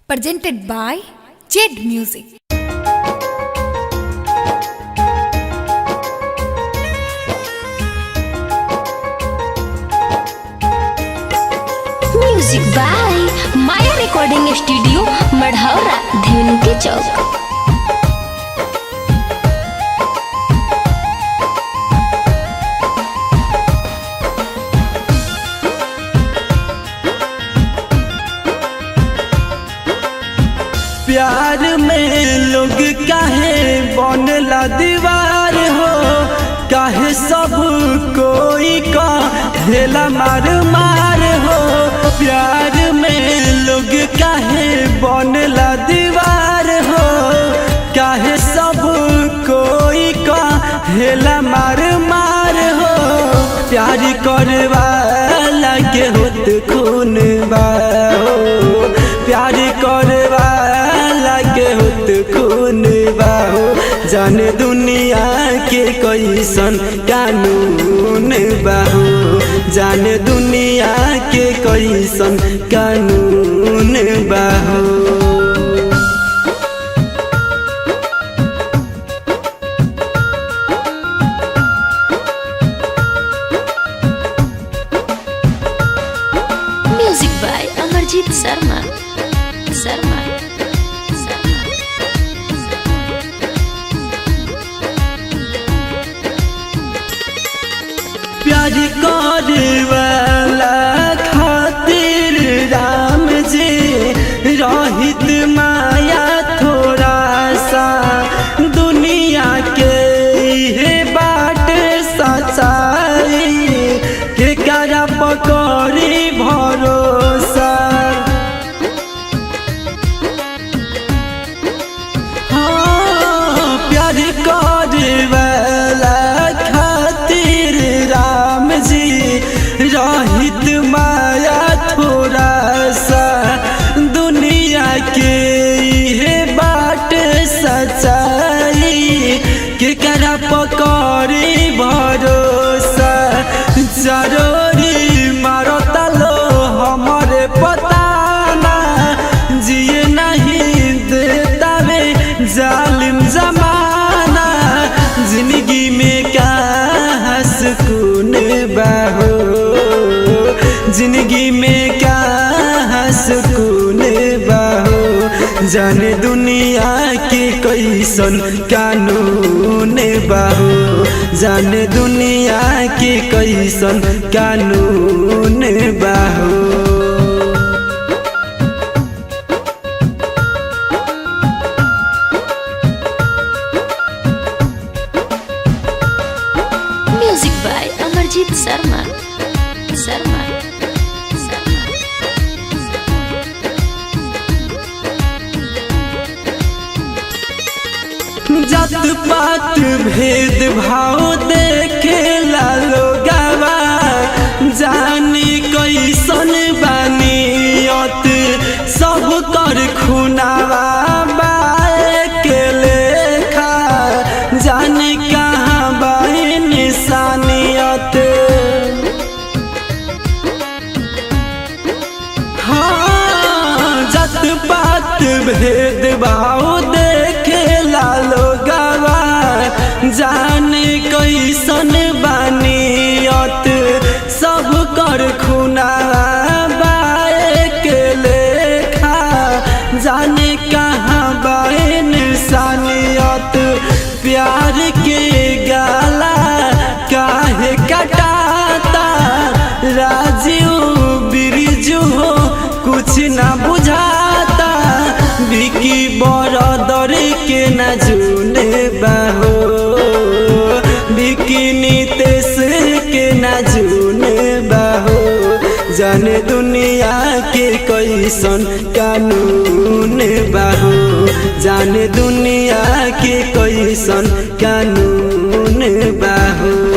presented by Jed Music. Music by Maya recording studio Marhaura Dhenuki चौक। प्यार में लोग काहे बनला दीवार हो, काहे सब कोई का हेला मार मार हो। प्यार में लोग काहे बनला दीवार हो, काहे सब कोई का हेला मार मार हो। प्यार करवा लगे होत खून बा हो, प्यार करवा लगे होत खून बाहो। जाने दुनिया के कैसन कानून बाहो, जाने दुनिया के कैसन कानून बाहो। Music by Amarjeet Sharma. प्यार करवाला खातिर राम जी रहित माया थोड़ा सा। दुनिया के ये बाट सच्चाई के करा पकड़ी भरोसा। हाँ, प्यार करवाला रहित माया थोड़ा सा। दुनिया के ये बाट सच्चाई के करा पकड़ी भरोसा। जरूरी मारता लो हमारे पता ना, जिए नहीं देता वे जालिम जमाना। जिंदगी में क्या सुकून बाहो, जिंदगी में क्या सुकून बाहो। जाने दुनिया के कैसन कानून बाहो, जाने दुनिया के कैसन कानून बाहो। Music by Amarjeet Sharma. जात पात भेद भाव देखे लालो गवा। जानी कैसन बानियत सब कर खुनावा बाए के लेखा। जाने कहाँ बाए निशानियत। हाँ, जात पात भेद भाव देखे लालो गवा। जाने कैसन बानियत सब कर खुना बाए के लेखा। जाने कहाँ बाए निशानियत। प्यार के गाला काहे कटाता, राजीव बिरजू हो कुछ ना बुझाता। बिकी बरदर के न जूने बाहो, बिकी नितेश के न जूने बाहो। जाने दुनिया के कैसन कानून बाहो, जाने दुनिया के कैसन कानून बाहो।